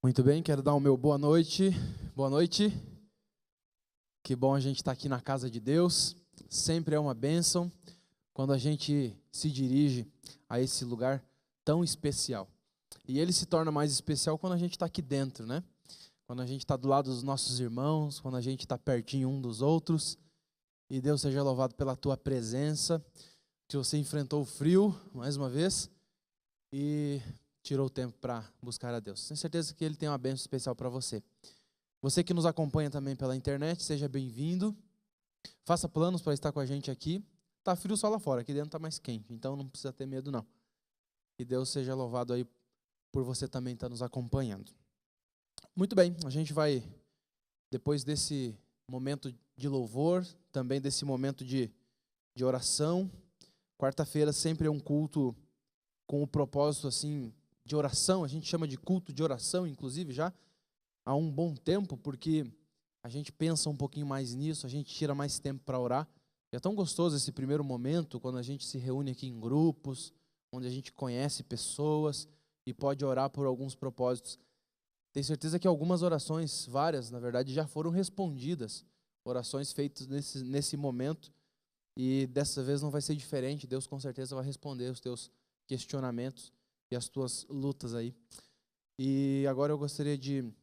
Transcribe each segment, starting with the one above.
Muito bem, quero dar o meu boa noite. Boa noite. Que bom a gente estar aqui na casa de Deus. Sempre é uma bênção quando a gente se dirige a esse lugar tão especial. E ele se torna mais especial quando a gente está aqui dentro, né? Quando a gente está do lado dos nossos irmãos, quando a gente está pertinho um dos outros. E Deus seja louvado pela tua presença, que você enfrentou o frio mais uma vez e tirou o tempo para buscar a Deus. Tenho certeza que Ele tem uma bênção especial para você. Você que nos acompanha também pela internet, seja bem-vindo. Faça planos para estar com a gente aqui. Está frio só lá fora, aqui dentro está mais quente, então não precisa ter medo não. Que Deus seja louvado aí por você também estar nos acompanhando. Muito bem, a gente vai, depois desse momento de louvor, também desse momento de oração. Quarta-feira sempre é um culto com o propósito assim de oração, a gente chama de culto de oração, inclusive já há um bom tempo, porque a gente pensa um pouquinho mais nisso, a gente tira mais tempo para orar. E é tão gostoso esse primeiro momento, quando a gente se reúne aqui em grupos, onde a gente conhece pessoas e pode orar por alguns propósitos. Tenho certeza que algumas orações, várias, na verdade, já foram respondidas, orações feitas nesse momento, e dessa vez não vai ser diferente. Deus com certeza vai responder os teus questionamentos e as tuas lutas aí. E agora eu gostaria de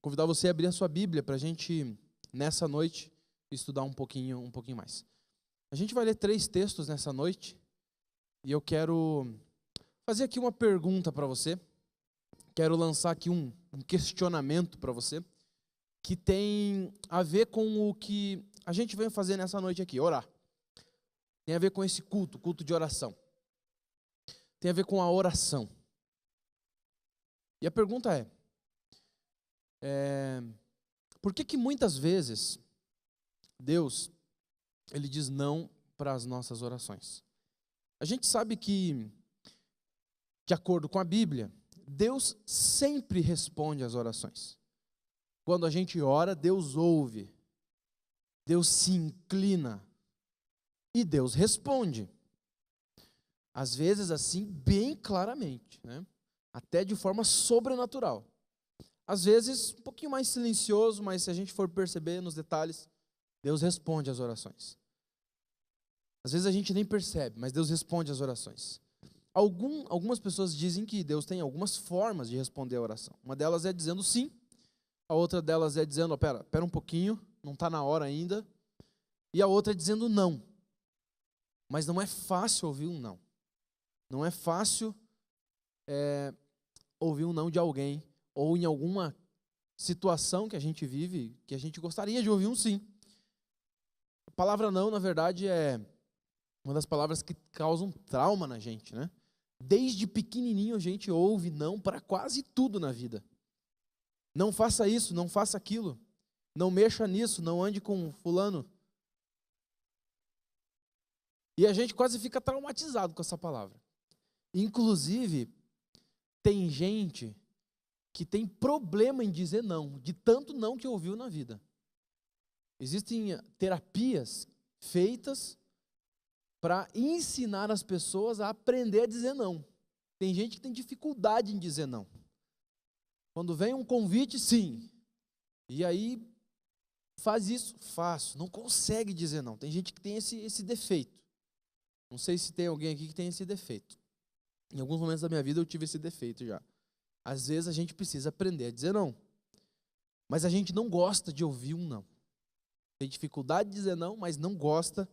convidar você a abrir a sua Bíblia para a gente, nessa noite, estudar um pouquinho mais. A gente vai ler 3 textos nessa noite, e eu quero fazer aqui uma pergunta para você. Quero lançar aqui um questionamento para você, que tem a ver com o que a gente vem fazer nessa noite aqui, orar. Tem a ver com esse culto de oração. Tem a ver com a oração. E a pergunta é por que muitas vezes Deus, Ele diz não para as nossas orações? A gente sabe que, de acordo com a Bíblia, Deus sempre responde às orações. Quando a gente ora, Deus ouve, Deus se inclina e Deus responde. Às vezes assim, bem claramente, né? Até de forma sobrenatural. Às vezes, um pouquinho mais silencioso, mas se a gente for perceber nos detalhes, Deus responde às orações. Às vezes a gente nem percebe, mas Deus responde às orações. Algumas pessoas dizem que Deus tem algumas formas de responder a oração. Uma delas é dizendo sim, a outra delas é dizendo, pera um pouquinho, não está na hora ainda. E a outra é dizendo não. Mas não é fácil ouvir um não. Não é fácil ouvir um não de alguém, ou em alguma situação que a gente vive, que a gente gostaria de ouvir um sim. A palavra não, na verdade, é uma das palavras que causam trauma na gente, né? Desde pequenininho a gente ouve não para quase tudo na vida. Não faça isso, não faça aquilo, não mexa nisso, não ande com fulano. E a gente quase fica traumatizado com essa palavra. Inclusive, tem gente que tem problema em dizer não, de tanto não que ouviu na vida. Existem terapias feitas para ensinar as pessoas a aprender a dizer não. Tem gente que tem dificuldade em dizer não. Quando vem um convite, sim. E aí, faz isso, faço. Não consegue dizer não. Tem gente que tem esse defeito. Não sei se tem alguém aqui que tem esse defeito. Em alguns momentos da minha vida eu tive esse defeito já. Às vezes a gente precisa aprender a dizer não. Mas a gente não gosta de ouvir um não. Tem dificuldade de dizer não, mas não gosta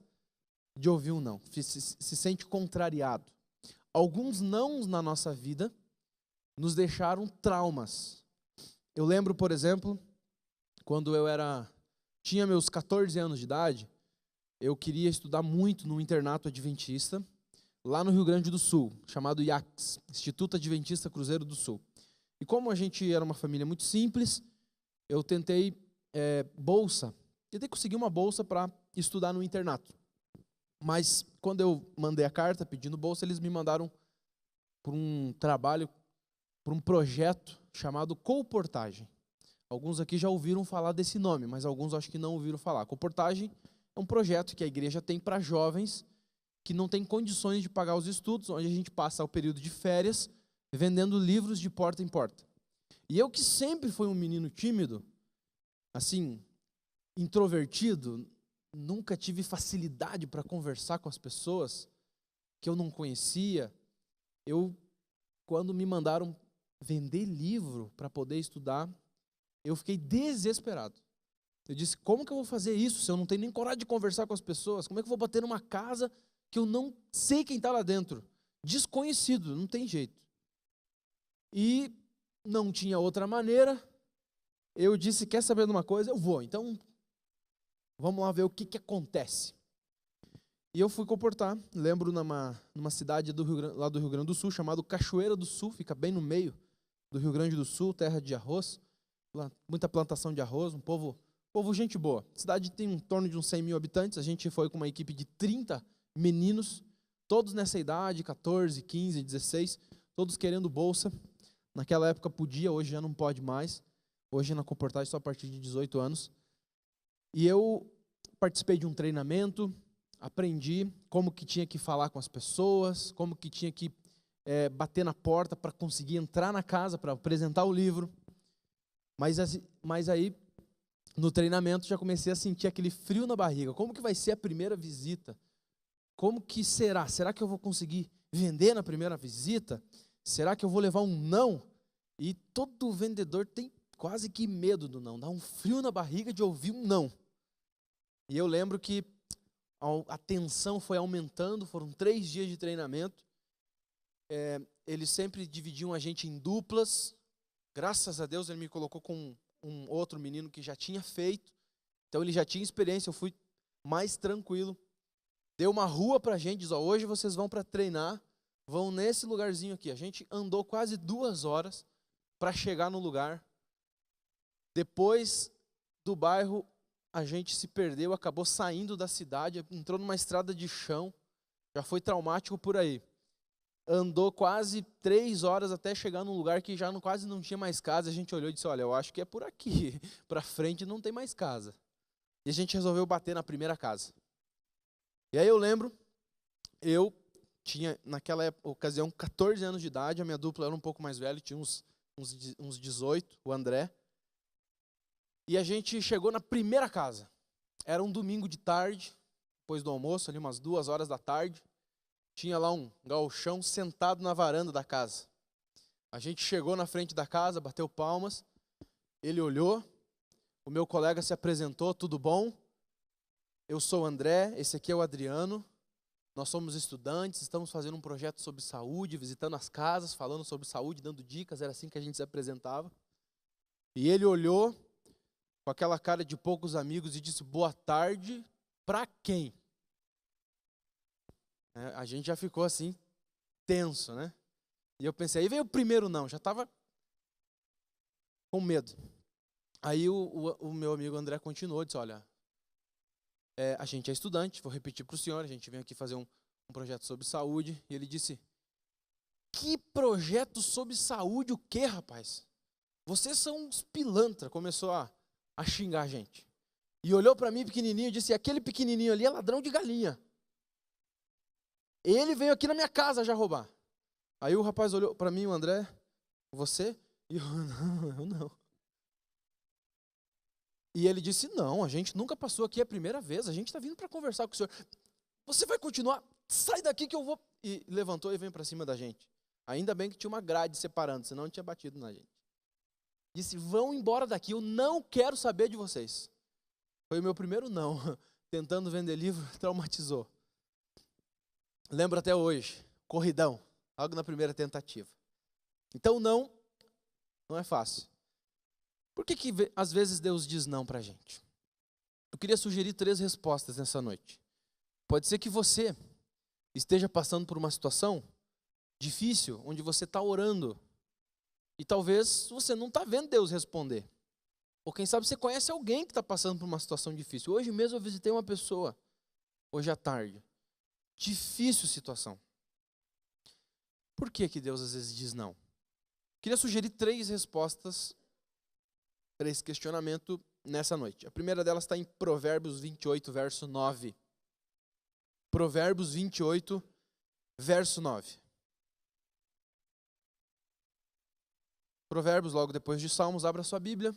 de ouvir um não. Se sente contrariado. Alguns nãos na nossa vida nos deixaram traumas. Eu lembro, por exemplo, quando eu tinha meus 14 anos de idade, eu queria estudar muito no internato adventista, lá no Rio Grande do Sul, chamado IACS, Instituto Adventista Cruzeiro do Sul. E como a gente era uma família muito simples, eu tentei conseguir uma bolsa para estudar no internato. Mas quando eu mandei a carta pedindo bolsa, eles me mandaram para um trabalho, para um projeto chamado Colportagem. Alguns aqui já ouviram falar desse nome, mas alguns acho que não ouviram falar. Colportagem é um projeto que a igreja tem para jovens que não têm condições de pagar os estudos, onde a gente passa o período de férias vendendo livros de porta em porta. E eu que sempre fui um menino tímido, assim, introvertido, nunca tive facilidade para conversar com as pessoas que eu não conhecia. Quando me mandaram vender livro para poder estudar, eu fiquei desesperado. Eu disse, como que eu vou fazer isso se eu não tenho nem coragem de conversar com as pessoas? Como é que eu vou bater numa casa que eu não sei quem está lá dentro? Desconhecido, não tem jeito. E não tinha outra maneira. Eu disse, quer saber de uma coisa? Eu vou. Então, vamos lá ver o que acontece. E eu fui comportar. Lembro numa cidade lá do Rio Grande do Sul, chamado Cachoeira do Sul, fica bem no meio do Rio Grande do Sul, terra de arroz, muita plantação de arroz, um povo gente boa. A cidade tem em torno de uns 100 mil habitantes, a gente foi com uma equipe de 30 meninos, todos nessa idade, 14, 15, 16, todos querendo bolsa. Naquela época podia, hoje já não pode mais. Hoje na comportagem só a partir de 18 anos. E eu participei de um treinamento, aprendi como que tinha que falar com as pessoas, como que tinha que bater na porta para conseguir entrar na casa, para apresentar o livro. Mas aí, no treinamento, já comecei a sentir aquele frio na barriga. Como que vai ser a primeira visita? Como que será? Será que eu vou conseguir vender na primeira visita? Será que eu vou levar um não? E todo vendedor tem quase que medo do não. Dá um frio na barriga de ouvir um não. E eu lembro que a tensão foi aumentando, foram 3 dias de treinamento. Eles sempre dividiam a gente em duplas. Graças a Deus ele me colocou com um outro menino que já tinha feito. Então ele já tinha experiência, eu fui mais tranquilo. Deu uma rua pra gente, diz, hoje vocês vão para treinar, vão nesse lugarzinho aqui. A gente andou quase 2 horas para chegar no lugar. Depois do bairro, a gente se perdeu, acabou saindo da cidade, entrou numa estrada de chão, já foi traumático por aí. Andou quase 3 horas até chegar num lugar que já quase não tinha mais casa. A gente olhou e disse, olha, eu acho que é por aqui, para frente não tem mais casa. E a gente resolveu bater na primeira casa. E aí eu lembro, eu tinha naquela ocasião 14 anos de idade, a minha dupla era um pouco mais velha, tinha uns 18, o André. E a gente chegou na primeira casa. Era um domingo de tarde, depois do almoço, ali umas 2 horas da tarde. Tinha lá um gauchão sentado na varanda da casa. A gente chegou na frente da casa, bateu palmas. Ele olhou, o meu colega se apresentou, tudo bom? Eu sou o André, esse aqui é o Adriano. Nós somos estudantes, estamos fazendo um projeto sobre saúde, visitando as casas, falando sobre saúde, dando dicas, era assim que a gente se apresentava. E ele olhou com aquela cara de poucos amigos e disse, boa tarde, para quem? A gente já ficou assim, tenso, né? E eu pensei, aí veio o primeiro não, já estava com medo. Aí o meu amigo André continuou, disse, olha, a gente é estudante, vou repetir para o senhor, a gente veio aqui fazer um projeto sobre saúde. E ele disse, que projeto sobre saúde o quê, rapaz? Vocês são uns pilantra. Começou a xingar a gente. E olhou para mim pequenininho e disse, aquele pequenininho ali é ladrão de galinha. Ele veio aqui na minha casa já roubar. Aí o rapaz olhou para mim, o André, você? E eu não. E ele disse, não, a gente nunca passou aqui, é a primeira vez, a gente está vindo para conversar com o senhor. Você vai continuar? Sai daqui que eu vou... E levantou e veio para cima da gente. Ainda bem que tinha uma grade separando, senão não tinha batido na gente. Disse, vão embora daqui, eu não quero saber de vocês. Foi o meu primeiro não. Tentando vender livro, traumatizou. Lembro até hoje, corridão, logo na primeira tentativa. Então não é fácil. Por que às vezes Deus diz não para a gente? Eu queria sugerir 3 respostas nessa noite. Pode ser que você esteja passando por uma situação difícil, onde você está orando, e talvez você não está vendo Deus responder. Ou quem sabe você conhece alguém que está passando por uma situação difícil. Hoje mesmo eu visitei uma pessoa, hoje à tarde. Difícil situação. Por que Deus às vezes diz não? Queria sugerir 3 respostas, 3 questionamentos nessa noite. A primeira delas está em Provérbios 28, verso 9. Provérbios 28, verso 9. Provérbios, logo depois de Salmos, abra sua Bíblia,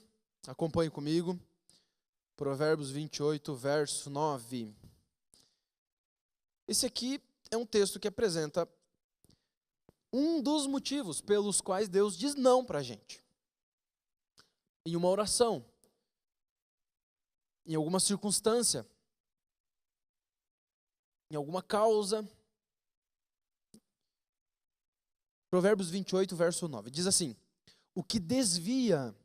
acompanhe comigo. Provérbios 28, verso 9. Esse aqui é um texto que apresenta um dos motivos pelos quais Deus diz não para a gente. Em uma oração, em alguma circunstância, em alguma causa. Provérbios 28, verso 9, diz assim: o que desvia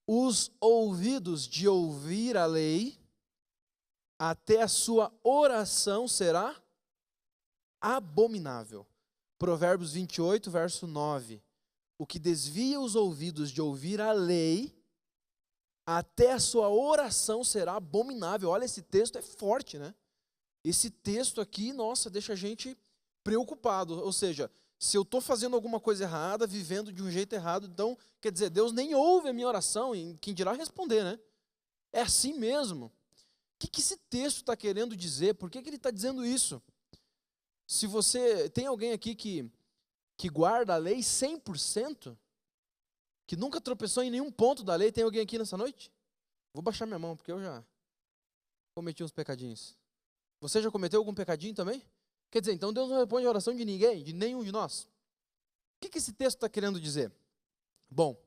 os ouvidos de ouvir a lei, até a sua oração será abominável. Provérbios 28, verso 9. O que desvia os ouvidos de ouvir a lei, até a sua oração será abominável. Olha, esse texto é forte, né? Esse texto aqui, nossa, deixa a gente preocupado. Ou seja, se eu estou fazendo alguma coisa errada, vivendo de um jeito errado, então, quer dizer, Deus nem ouve a minha oração, e quem dirá responder, né? É assim mesmo. O que esse texto está querendo dizer? Por que ele está dizendo isso? Se você, tem alguém aqui que guarda a lei 100%, que nunca tropeçou em nenhum ponto da lei, tem alguém aqui nessa noite? Vou baixar minha mão, porque eu já cometi uns pecadinhos. Você já cometeu algum pecadinho também? Quer dizer, então Deus não responde a oração de ninguém, de nenhum de nós. O que esse texto está querendo dizer? Bom,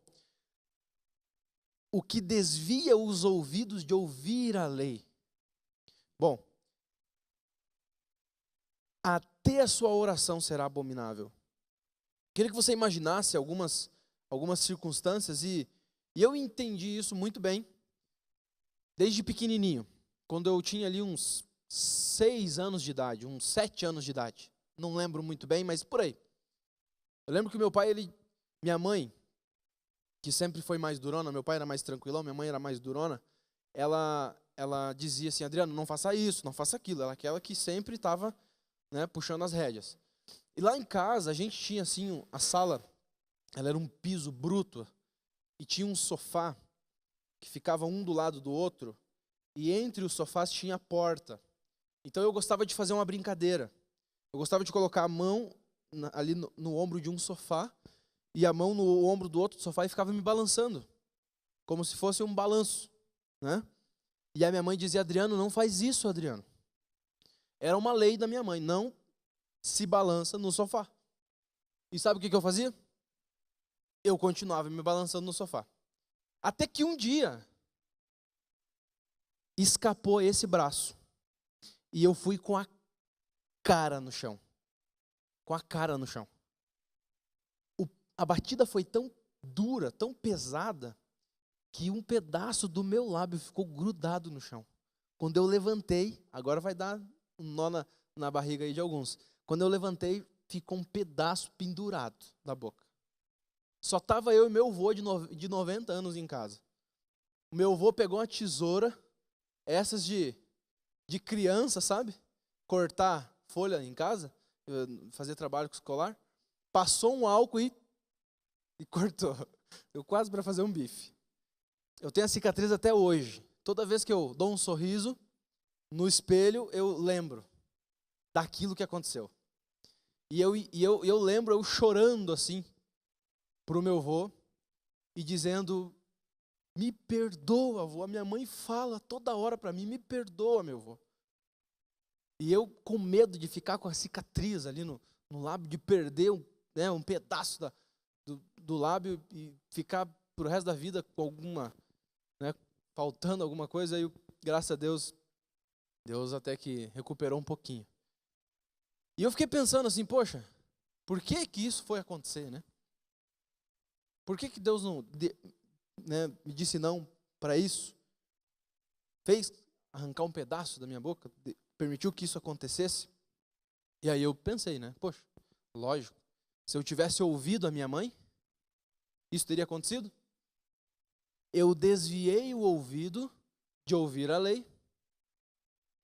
o que desvia os ouvidos de ouvir a lei. Bom, até a sua oração será abominável. Queria que você imaginasse algumas circunstâncias e eu entendi isso muito bem desde pequenininho, quando eu tinha ali uns 6 anos de idade, uns 7 anos de idade. Não lembro muito bem, mas por aí. Eu lembro que meu pai, minha mãe, que sempre foi mais durona, meu pai era mais tranquilão, minha mãe era mais durona, ela dizia assim: Adriano, não faça isso, não faça aquilo. Ela é aquela que sempre estava, né, puxando as rédeas. E lá em casa, a gente tinha assim, a sala, ela era um piso bruto, e tinha um sofá, que ficava um do lado do outro, e entre os sofás tinha a porta. Então eu gostava de fazer uma brincadeira. Eu gostava de colocar a mão ali no ombro de um sofá e a mão no ombro do outro sofá e ficava me balançando, como se fosse um balanço, né? E a minha mãe dizia: Adriano, não faz isso, Adriano. Era uma lei da minha mãe, não se balança no sofá. E sabe o que eu fazia? Eu continuava me balançando no sofá. Até que um dia escapou esse braço. E eu fui com a cara no chão. Com a cara no chão. A batida foi tão dura, tão pesada, que um pedaço do meu lábio ficou grudado no chão. Quando eu levantei, agora vai dar um nó na barriga aí de alguns. Quando eu levantei, ficou um pedaço pendurado na boca. Só estava eu e meu avô de 90 anos em casa. O meu avô pegou uma tesoura, essas de criança, sabe? Cortar folha em casa, fazer trabalho escolar. Passou um álcool e cortou. Deu quase para fazer um bife. Eu tenho a cicatriz até hoje. Toda vez que eu dou um sorriso, no espelho eu lembro daquilo que aconteceu. E eu lembro eu chorando assim pro meu avô e dizendo: me perdoa, avô. A minha mãe fala toda hora para mim: me perdoa, meu avô. E eu com medo de ficar com a cicatriz ali no lábio, de perder um pedaço do lábio e ficar pro resto da vida com alguma, né, faltando alguma coisa. E graças a Deus, Deus até que recuperou um pouquinho. E eu fiquei pensando assim: poxa, por que isso foi acontecer, né? Por que Deus não me disse não para isso? Fez arrancar um pedaço da minha boca, permitiu que isso acontecesse. E aí eu pensei, né? Poxa, lógico, se eu tivesse ouvido a minha mãe, isso teria acontecido? Eu desviei o ouvido de ouvir a lei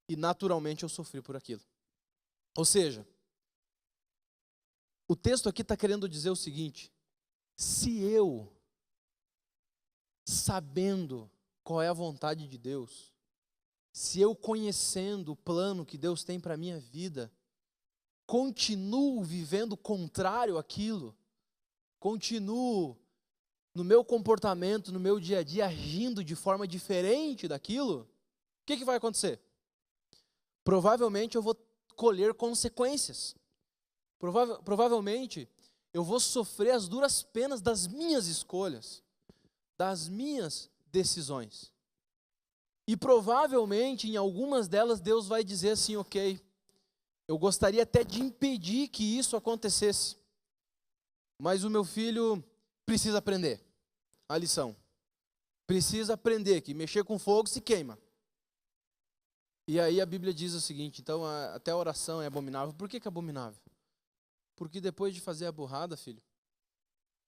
e naturalmente eu sofri por aquilo. Ou seja, o texto aqui está querendo dizer o seguinte: se eu, sabendo qual é a vontade de Deus, se eu conhecendo o plano que Deus tem para a minha vida, continuo vivendo contrário àquilo, continuo no meu comportamento, no meu dia a dia, agindo de forma diferente daquilo, o que vai acontecer? Provavelmente eu vou colher consequências. Provavelmente eu vou sofrer as duras penas das minhas escolhas, das minhas decisões. E provavelmente em algumas delas Deus vai dizer assim, ok, eu gostaria até de impedir que isso acontecesse, mas o meu filho precisa aprender a lição. Precisa aprender que mexer com fogo se queima. E aí a Bíblia diz o seguinte, então até a oração é abominável. Por que é abominável? Porque depois de fazer a burrada, filho,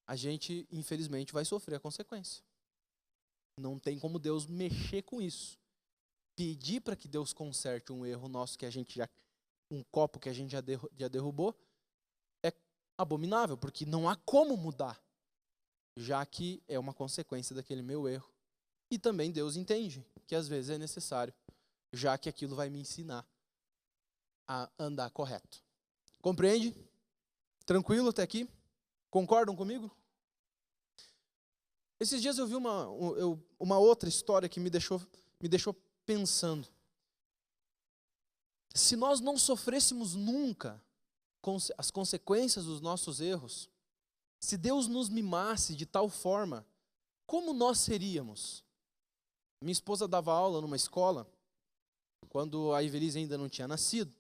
a gente infelizmente vai sofrer a consequência. Não tem como Deus mexer com isso. Pedir para que Deus conserte um erro nosso que a gente um copo que a gente já derrubou, é abominável, porque não há como mudar, já que é uma consequência daquele meu erro. E também Deus entende que às vezes é necessário, já que aquilo vai me ensinar a andar correto. Compreende? Tranquilo até aqui? Concordam comigo? Esses dias eu vi uma outra história que me deixou pensando. Se nós não sofrêssemos nunca as consequências dos nossos erros, se Deus nos mimasse de tal forma, como nós seríamos? Minha esposa dava aula numa escola, quando a Ivelise ainda não tinha nascido,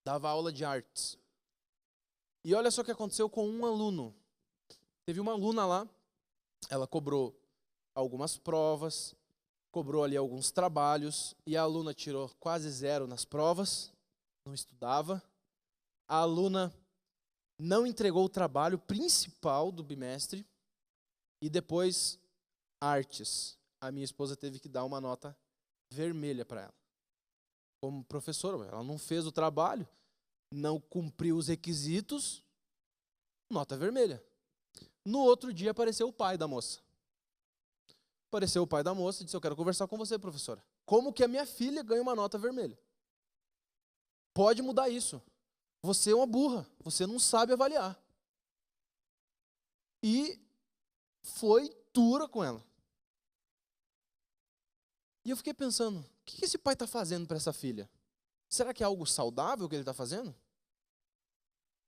dava aula de artes. E olha só o que aconteceu com um aluno. Teve uma aluna lá, ela cobrou algumas provas, cobrou ali alguns trabalhos, e a aluna tirou quase 0 nas provas, não estudava. A aluna não entregou o trabalho principal do bimestre, e depois, artes. A minha esposa teve que dar uma nota vermelha para ela. Como professora, ela não fez o trabalho, não cumpriu os requisitos, nota vermelha. No outro dia apareceu o pai da moça. Apareceu o pai da moça e disse, eu quero conversar com você, professora. Como que a minha filha ganha uma nota vermelha? Pode mudar isso. Você é uma burra, você não sabe avaliar. E foi dura com ela. E eu fiquei pensando, o que esse pai está fazendo para essa filha? Será que é algo saudável que ele está fazendo?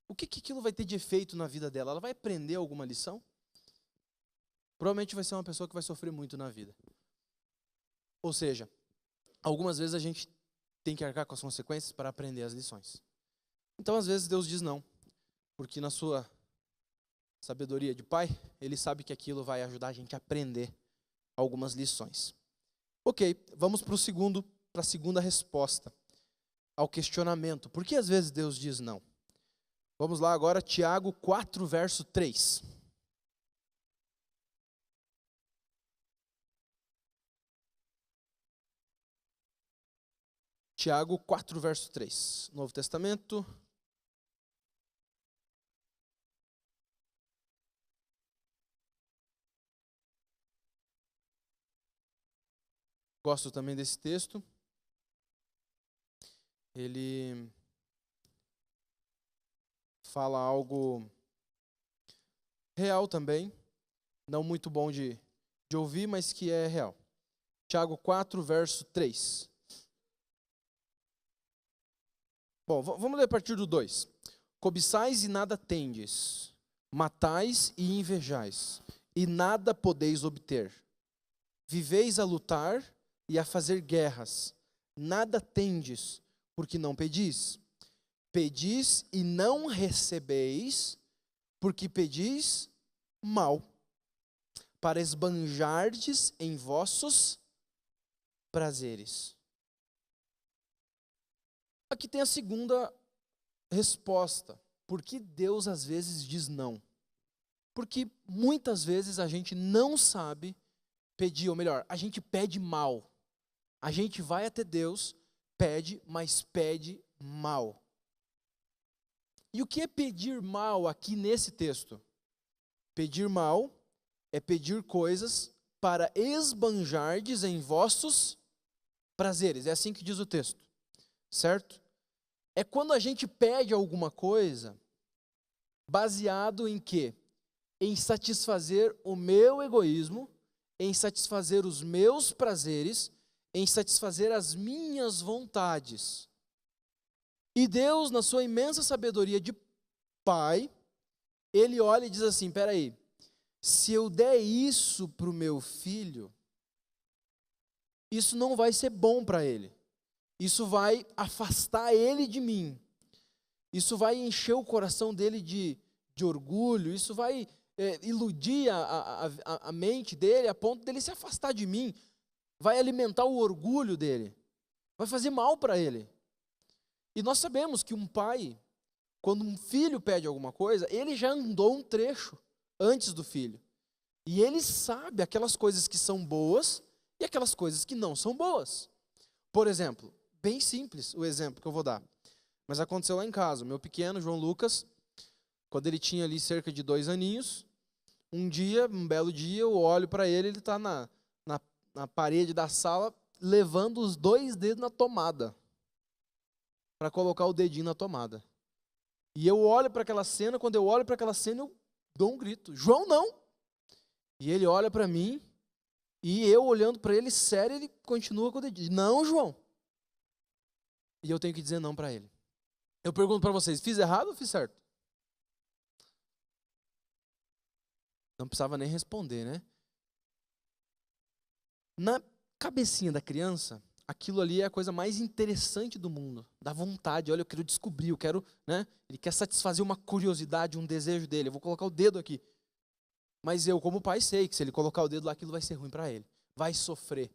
O que aquilo vai ter de efeito na vida dela? Ela vai aprender alguma lição? Provavelmente vai ser uma pessoa que vai sofrer muito na vida. Ou seja, algumas vezes a gente tem que arcar com as consequências para aprender as lições. Então, às vezes, Deus diz não, porque na sua sabedoria de pai, Ele sabe que aquilo vai ajudar a gente a aprender algumas lições. Ok, vamos para a segunda resposta ao questionamento. Por que às vezes Deus diz não? Vamos lá agora, Tiago 4, verso 3. Tiago 4, verso 3. Novo Testamento. Gosto também desse texto. Ele fala algo real também, não muito bom de ouvir, mas que é real. Tiago 4, verso 3. Bom, vamos ler a partir do 2. Cobiçais e nada tendes, matais e invejais, e nada podeis obter. Viveis a lutar e a fazer guerras, nada tendes, porque não pedis. Pedis e não recebeis, porque pedis mal, para esbanjardes em vossos prazeres. Aqui tem a segunda resposta. Por que Deus às vezes diz não? Porque muitas vezes a gente não sabe pedir, ou melhor, a gente pede mal. A gente vai até Deus, pede, mas pede mal. E o que é pedir mal aqui nesse texto? Pedir mal é pedir coisas para esbanjardes em vossos prazeres. É assim que diz o texto, certo? É quando a gente pede alguma coisa baseado em quê? em satisfazer o meu egoísmo, em satisfazer os meus prazeres, em satisfazer as minhas vontades. E Deus, na sua imensa sabedoria de Pai, Ele olha e diz assim, peraí, se eu der isso para o meu filho, isso não vai ser bom para ele. Isso vai afastar ele de mim. Isso vai encher o coração dele de orgulho. Isso vai iludir a mente dele a ponto dele se afastar de mim. Vai alimentar o orgulho dele. Vai fazer mal para ele. E nós sabemos que um pai, quando um filho pede alguma coisa, ele já andou um trecho antes do filho. E ele sabe aquelas coisas que são boas e aquelas coisas que não são boas. Por exemplo, bem simples o exemplo que eu vou dar. Mas aconteceu lá em casa. Meu pequeno, João Lucas, quando ele tinha ali cerca de 2 aninhos, um belo dia, eu olho para ele está na parede da sala, levando os 2 dedos na tomada, para colocar o dedinho na tomada. E eu olho para aquela cena, quando eu olho para aquela cena, eu dou um grito, João, não! E ele olha para mim, e eu olhando para ele, sério, ele continua com o dedinho, não, João! E eu tenho que dizer não para ele. Eu pergunto para vocês, fiz errado ou fiz certo? Não precisava nem responder, né? Na cabecinha da criança, aquilo ali é a coisa mais interessante do mundo. Dá vontade, olha, eu quero descobrir, eu quero, né? Ele quer satisfazer uma curiosidade, um desejo dele. Eu vou colocar o dedo aqui. Mas eu, como pai, sei que se ele colocar o dedo lá, aquilo vai ser ruim para ele. Vai sofrer.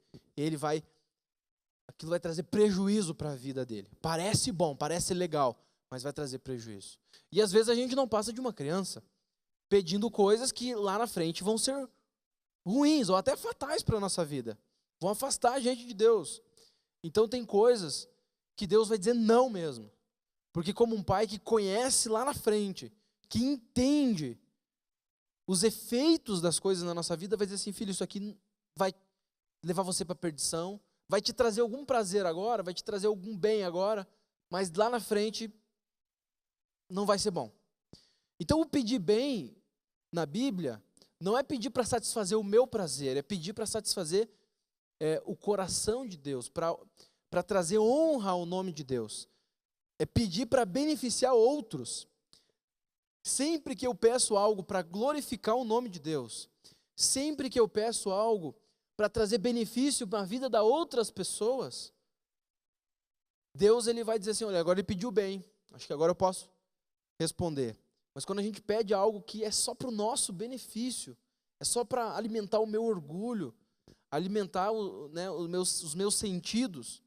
Aquilo vai trazer prejuízo para a vida dele. Parece bom, parece legal, mas vai trazer prejuízo. E às vezes a gente não passa de uma criança pedindo coisas que lá na frente vão ser ruins ou até fatais para a nossa vida. Vão afastar a gente de Deus. Então tem coisas que Deus vai dizer não mesmo. Porque como um pai que conhece lá na frente, que entende os efeitos das coisas na nossa vida, vai dizer assim, filho, isso aqui vai levar você para a perdição, vai te trazer algum prazer agora, vai te trazer algum bem agora, mas lá na frente não vai ser bom. Então o pedir bem na Bíblia não é pedir para satisfazer o meu prazer, é pedir para satisfazer o coração de Deus, para trazer honra ao nome de Deus. É pedir para beneficiar outros. Sempre que eu peço algo para glorificar o nome de Deus, sempre que eu peço algo para trazer benefício para a vida das outras pessoas, Deus ele vai dizer assim, olha, agora ele pediu bem, acho que agora eu posso responder. Mas quando a gente pede algo que é só para o nosso benefício, é só para alimentar o meu orgulho, alimentar os meus sentidos,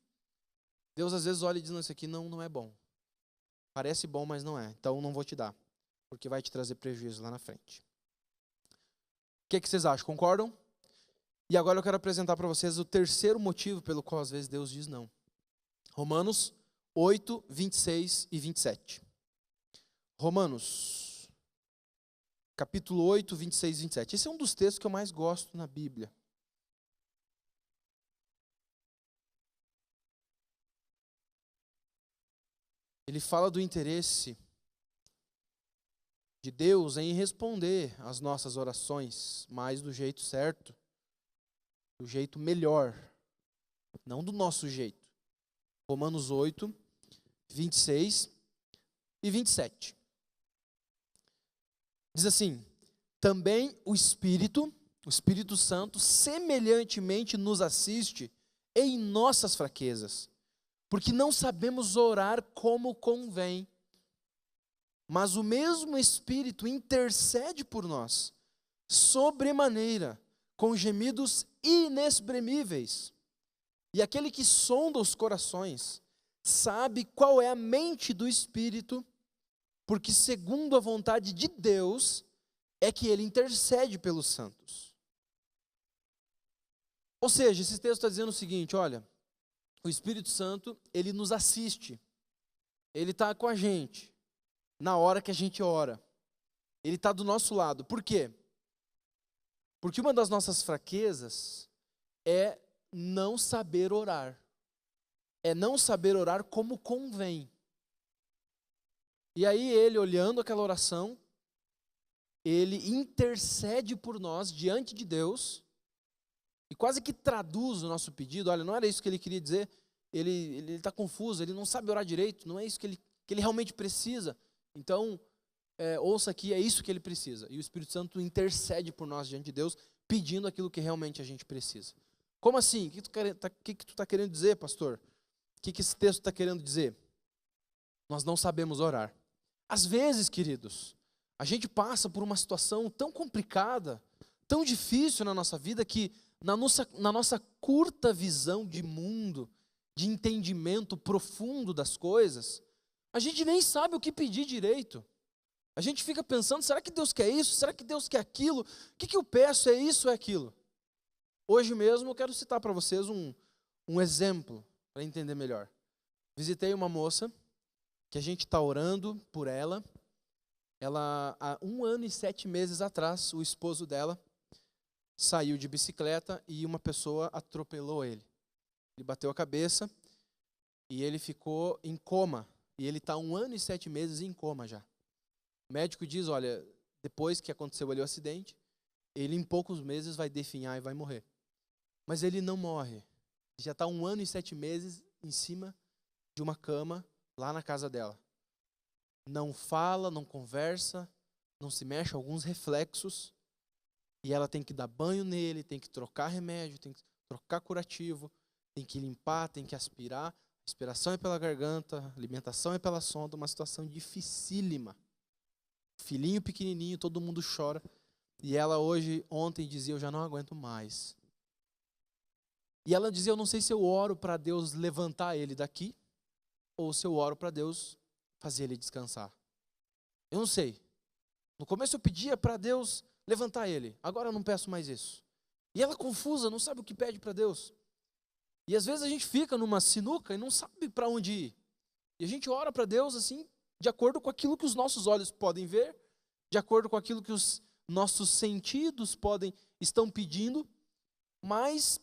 Deus às vezes olha e diz, não, isso aqui não é bom. Parece bom, mas não é. Então não vou te dar, porque vai te trazer prejuízo lá na frente. O que vocês acham? Concordam? E agora eu quero apresentar para vocês o terceiro motivo pelo qual às vezes Deus diz não. Romanos 8, 26 e 27. Romanos, capítulo 8, 26 e 27. Esse é um dos textos que eu mais gosto na Bíblia. Ele fala do interesse de Deus em responder às nossas orações, mas do jeito certo, do jeito melhor, não do nosso jeito. Romanos 8, 26 e 27. Diz assim, também o Espírito Santo, semelhantemente nos assiste em nossas fraquezas, porque não sabemos orar como convém, mas o mesmo Espírito intercede por nós, sobremaneira, com gemidos inexprimíveis. E aquele que sonda os corações, sabe qual é a mente do Espírito, porque segundo a vontade de Deus, é que ele intercede pelos santos. Ou seja, esse texto está dizendo o seguinte, olha, o Espírito Santo, ele nos assiste, ele está com a gente, na hora que a gente ora, ele está do nosso lado. Por quê? Porque uma das nossas fraquezas é não saber orar, como convém. E aí ele, olhando aquela oração, ele intercede por nós diante de Deus e quase que traduz o nosso pedido. Olha, não era isso que ele queria dizer, ele está confuso, ele não sabe orar direito, não é isso que ele realmente precisa. Então, ouça aqui, é isso que ele precisa. E o Espírito Santo intercede por nós diante de Deus, pedindo aquilo que realmente a gente precisa. Como assim? O que tu está querendo dizer, pastor? O que esse texto está querendo dizer? Nós não sabemos orar. Às vezes, queridos, a gente passa por uma situação tão complicada, tão difícil na nossa vida, que na nossa curta visão de mundo, de entendimento profundo das coisas, a gente nem sabe o que pedir direito. A gente fica pensando, será que Deus quer isso? Será que Deus quer aquilo? O que eu peço? É isso ou é aquilo? Hoje mesmo eu quero citar para vocês um exemplo, para entender melhor. Visitei uma moça, que a gente está orando por ela. Ela, há 1 ano e 7 meses atrás, o esposo dela saiu de bicicleta e uma pessoa atropelou ele. Ele bateu a cabeça e ele ficou em coma. E ele está 1 ano e 7 meses em coma já. O médico diz, olha, depois que aconteceu ali o acidente, ele em poucos meses vai definhar e vai morrer. Mas ele não morre. Já está 1 ano e 7 meses em cima de uma cama, lá na casa dela. Não fala, não conversa, não se mexe, alguns reflexos. E ela tem que dar banho nele, tem que trocar remédio, tem que trocar curativo, tem que limpar, tem que aspirar. Aspiração é pela garganta, alimentação é pela sonda, uma situação dificílima. Filhinho pequenininho, todo mundo chora. E ela ontem dizia, eu já não aguento mais. E ela dizia, eu não sei se eu oro para Deus levantar ele daqui, ou se eu oro para Deus fazer ele descansar. Eu não sei. No começo eu pedia para Deus levantar ele. Agora eu não peço mais isso. E ela confusa, não sabe o que pede para Deus. E às vezes a gente fica numa sinuca e não sabe para onde ir. E a gente ora para Deus assim, de acordo com aquilo que os nossos olhos podem ver, de acordo com aquilo que os nossos sentidos estão pedindo, mas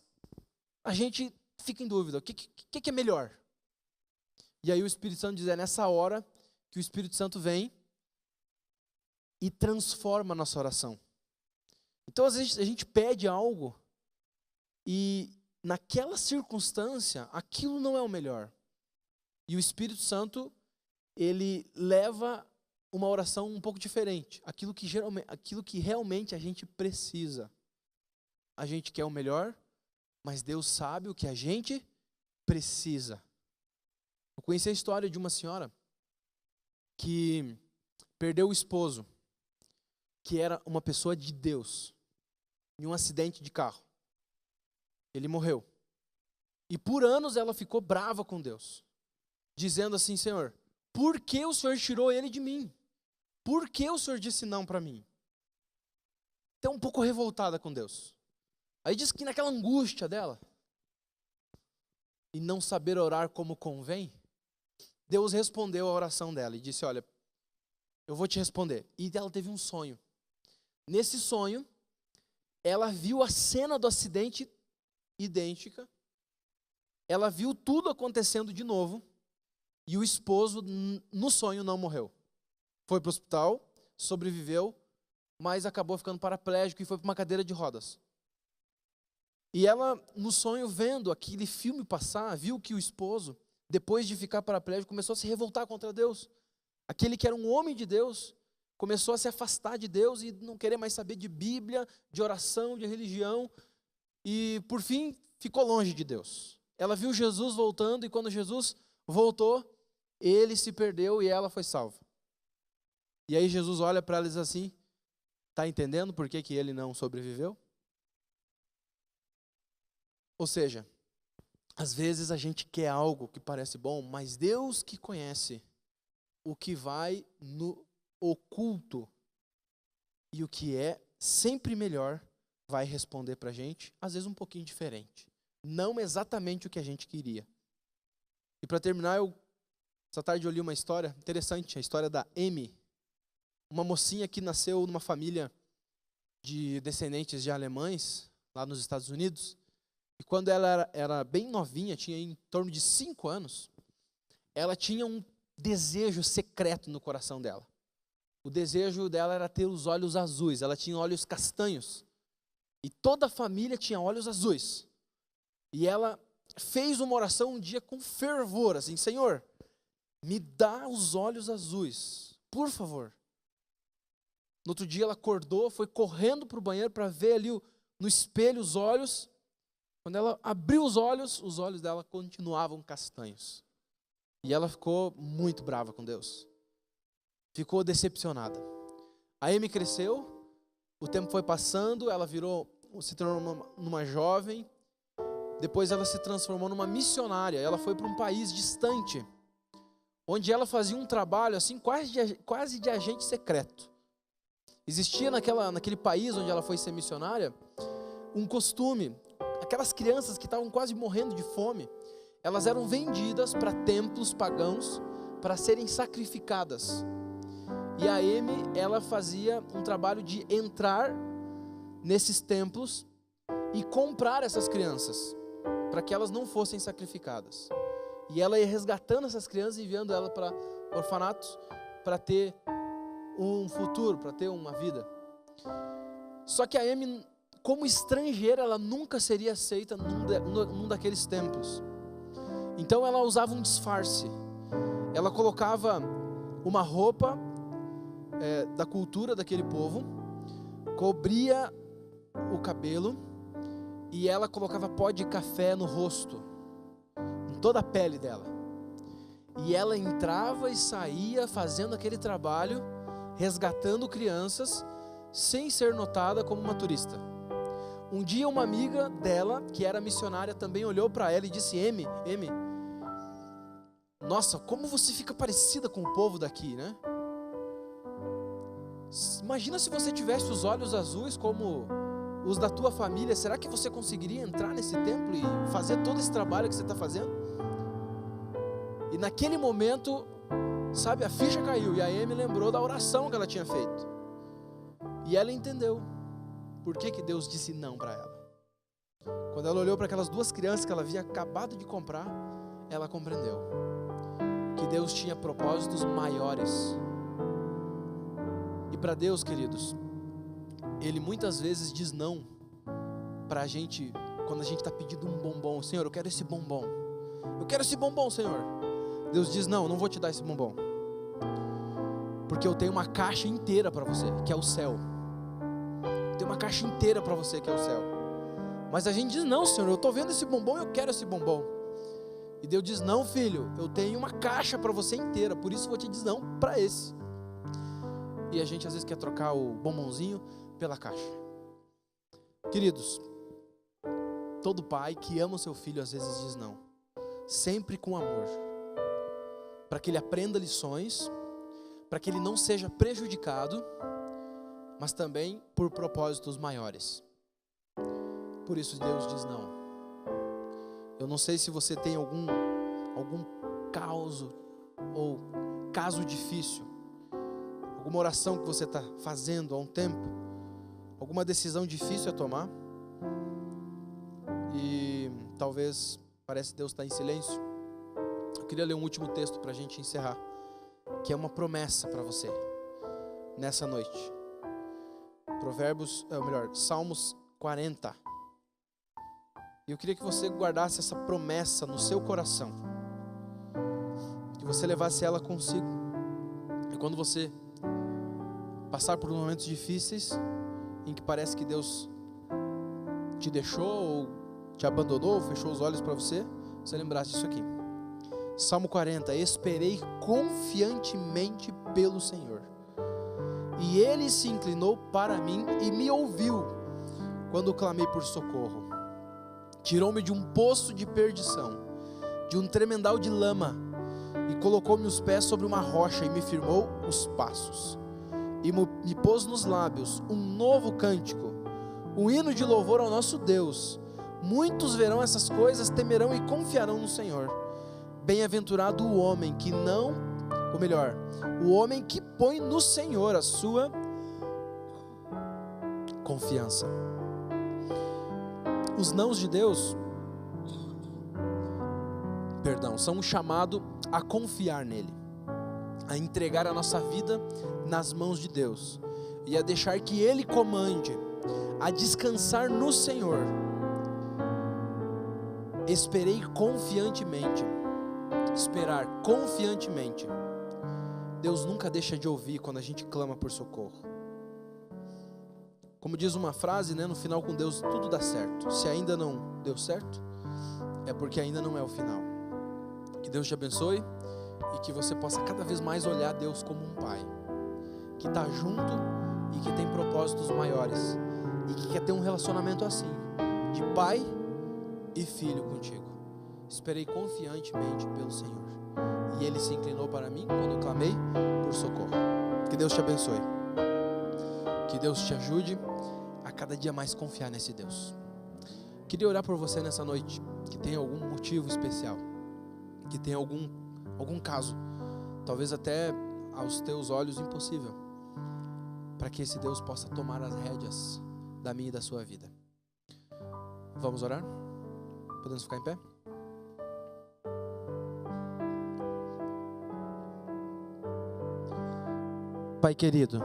a gente fica em dúvida. O que é melhor? E aí o Espírito Santo diz, é nessa hora que o Espírito Santo vem e transforma a nossa oração. Então, às vezes, a gente pede algo e naquela circunstância, aquilo não é o melhor. E o Espírito Santo, ele leva uma oração um pouco diferente. Aquilo que realmente a gente precisa. A gente quer o melhor, mas Deus sabe o que a gente precisa. Eu conheci a história de uma senhora que perdeu o esposo, que era uma pessoa de Deus, em um acidente de carro. Ele morreu. E por anos ela ficou brava com Deus, dizendo assim, Senhor, por que o Senhor tirou ele de mim? Por que o Senhor disse não para mim? Então um pouco revoltada com Deus. Aí diz que naquela angústia dela, e não saber orar como convém, Deus respondeu a oração dela e disse, olha, eu vou te responder. E ela teve um sonho. Nesse sonho, ela viu a cena do acidente idêntica, ela viu tudo acontecendo de novo, e o esposo, no sonho, não morreu. Foi para o hospital, sobreviveu, mas acabou ficando paraplégico e foi para uma cadeira de rodas. E ela, no sonho, vendo aquele filme passar, viu que o esposo, depois de ficar paraplégico, começou a se revoltar contra Deus. Aquele que era um homem de Deus, começou a se afastar de Deus e não querer mais saber de Bíblia, de oração, de religião. E, por fim, ficou longe de Deus. Ela viu Jesus voltando e quando Jesus voltou, ele se perdeu e ela foi salva. E aí Jesus olha para ela e diz assim, está entendendo por que ele não sobreviveu? Ou seja, às vezes a gente quer algo que parece bom, mas Deus que conhece o que vai no oculto e o que é sempre melhor vai responder para a gente, às vezes um pouquinho diferente. Não exatamente o que a gente queria. E para terminar, essa tarde eu li uma história interessante, a história da Amy, uma mocinha que nasceu numa família de descendentes de alemães, lá nos Estados Unidos. E quando ela era bem novinha, tinha em torno de 5 anos, ela tinha um desejo secreto no coração dela. o desejo dela era ter os olhos azuis. Ela tinha olhos castanhos. E toda a família tinha olhos azuis. E ela fez uma oração um dia com fervor, assim: Senhor, me dá os olhos azuis, por favor. No outro dia ela acordou, foi correndo para o banheiro para ver ali no espelho os olhos. Quando ela abriu os olhos dela continuavam castanhos. E ela ficou muito brava com Deus. Ficou decepcionada. A Amy cresceu, o tempo foi passando, ela se tornou numa jovem. Depois ela se transformou numa missionária. Ela foi para um país distante, onde ela fazia um trabalho assim quase de agente secreto. Existia naquele país onde ela foi ser missionária um costume. Aquelas crianças que estavam quase morrendo de fome, elas eram vendidas para templos pagãos para serem sacrificadas. E a Amy, ela fazia um trabalho de entrar nesses templos e comprar essas crianças para que elas não fossem sacrificadas. E ela ia resgatando essas crianças e enviando elas para orfanatos para ter um futuro, para ter uma vida. Só que a Amy, como estrangeira, ela nunca seria aceita num daqueles templos. Então ela usava um disfarce. Ela colocava uma roupa da cultura daquele povo, cobria o cabelo e ela colocava pó de café no rosto, em toda a pele dela. E ela entrava e saía fazendo aquele trabalho, resgatando crianças, sem ser notada como uma turista. Um dia uma amiga dela, que era missionária, também olhou para ela e disse: Amy, nossa, como você fica parecida com o povo daqui, né? Imagina se você tivesse os olhos azuis como os da tua família, será que você conseguiria entrar nesse templo e fazer todo esse trabalho que você está fazendo? E naquele momento, sabe, a ficha caiu e a Amy lembrou da oração que ela tinha feito. E ela entendeu por que Deus disse não para ela. Quando ela olhou para aquelas duas crianças que ela havia acabado de comprar, ela compreendeu que Deus tinha propósitos maiores. E para Deus, queridos, Ele muitas vezes diz não para a gente, quando a gente está pedindo um bombom. Senhor, eu quero esse bombom. Eu quero esse bombom, Senhor. Deus diz: não vou te dar esse bombom. Porque eu tenho uma caixa inteira para você, que é o céu. Eu tenho uma caixa inteira para você, que é o céu. Mas a gente diz: não, Senhor, eu estou vendo esse bombom, eu quero esse bombom. E Deus diz: não, filho, eu tenho uma caixa para você inteira, por isso eu vou te dizer não para esse. E a gente às vezes quer trocar o bombonzinho pela caixa. Queridos, todo pai que ama o seu filho às vezes diz não, sempre com amor, para que ele aprenda lições, para que ele não seja prejudicado, mas também por propósitos maiores. Por isso Deus diz não. Eu não sei se você tem algum caso ou caso difícil, alguma oração que você está fazendo há um tempo, alguma decisão difícil a tomar, e talvez parece que Deus está em silêncio. Eu queria ler um último texto para a gente encerrar, que é uma promessa para você nessa noite. Salmos 40. E eu queria que você guardasse essa promessa no seu coração, que você levasse ela consigo. E quando você passar por momentos difíceis, em que parece que Deus te deixou, ou te abandonou, ou fechou os olhos para você, você lembrasse disso aqui. Salmo 40. Esperei confiantemente pelo Senhor, e Ele se inclinou para mim e me ouviu quando clamei por socorro. Tirou-me de um poço de perdição, de um tremendal de lama, e colocou-me os pés sobre uma rocha e me firmou os passos. E me pôs nos lábios um novo cântico, um hino de louvor ao nosso Deus. Muitos verão essas coisas, temerão e confiarão no Senhor. Bem-aventurado o homem que o homem que põe no Senhor a sua confiança. Os nãos de Deus, são um chamado a confiar nele, a entregar a nossa vida nas mãos de Deus e a deixar que Ele comande, a descansar no Senhor. Esperei confiantemente. Esperar confiantemente. Deus nunca deixa de ouvir quando a gente clama por socorro. Como diz uma frase, né, no final com Deus tudo dá certo. Se ainda não deu certo, é porque ainda não é o final. Que Deus te abençoe e que você possa cada vez mais olhar Deus como um pai, que está junto e que tem propósitos maiores e que quer ter um relacionamento assim, de pai e filho contigo. Esperei confiantemente pelo Senhor e Ele se inclinou para mim quando eu clamei por socorro. Que Deus te abençoe, que Deus te ajude a cada dia mais confiar nesse Deus. Queria orar por você nessa noite, que tem algum motivo especial, que tem algum caso, talvez até aos teus olhos impossível, para que esse Deus possa tomar as rédeas da minha e da sua vida. Vamos orar? Podemos ficar em pé? Pai querido,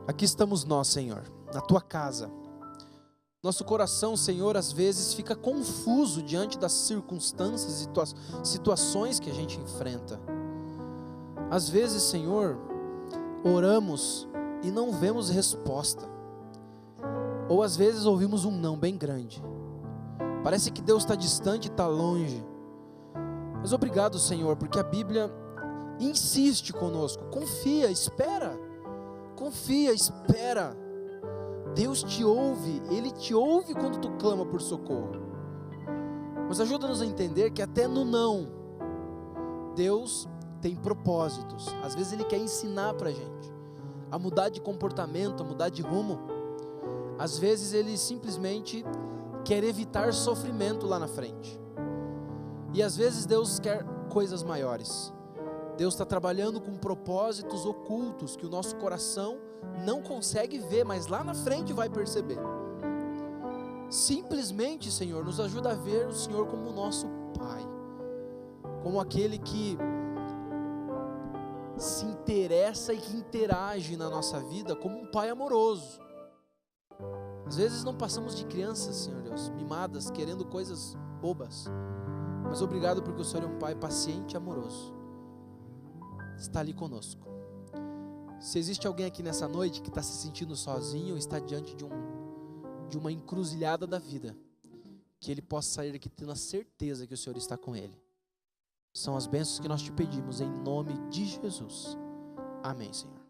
aqui estamos nós, Senhor, na Tua casa. Nosso coração, Senhor, às vezes fica confuso diante das circunstâncias e situações que a gente enfrenta. Às vezes, Senhor, oramos e não vemos resposta. Ou às vezes ouvimos um não bem grande. Parece que Deus está distante, está longe. Mas obrigado, Senhor, porque a Bíblia insiste conosco. Confia, espera. Confia, espera. Deus te ouve, Ele te ouve quando tu clama por socorro. Mas ajuda-nos a entender que até no não, Deus tem propósitos. Às vezes Ele quer ensinar para a gente a mudar de comportamento, a mudar de rumo. Às vezes Ele simplesmente quer evitar sofrimento lá na frente. E às vezes Deus quer coisas maiores. Deus está trabalhando com propósitos ocultos que o nosso coração não consegue ver, mas lá na frente vai perceber. Simplesmente, Senhor, nos ajuda a ver o Senhor como o nosso Pai, como aquele que se interessa e que interage na nossa vida como um Pai amoroso. Às vezes não passamos de crianças, Senhor Deus, mimadas, querendo coisas bobas, mas obrigado porque o Senhor é um Pai paciente e amoroso. Está ali conosco. Se existe alguém aqui nessa noite que está se sentindo sozinho, está diante de uma encruzilhada da vida, que ele possa sair daqui tendo a certeza que o Senhor está com ele. São as bênçãos que nós te pedimos em nome de Jesus. Amém, Senhor.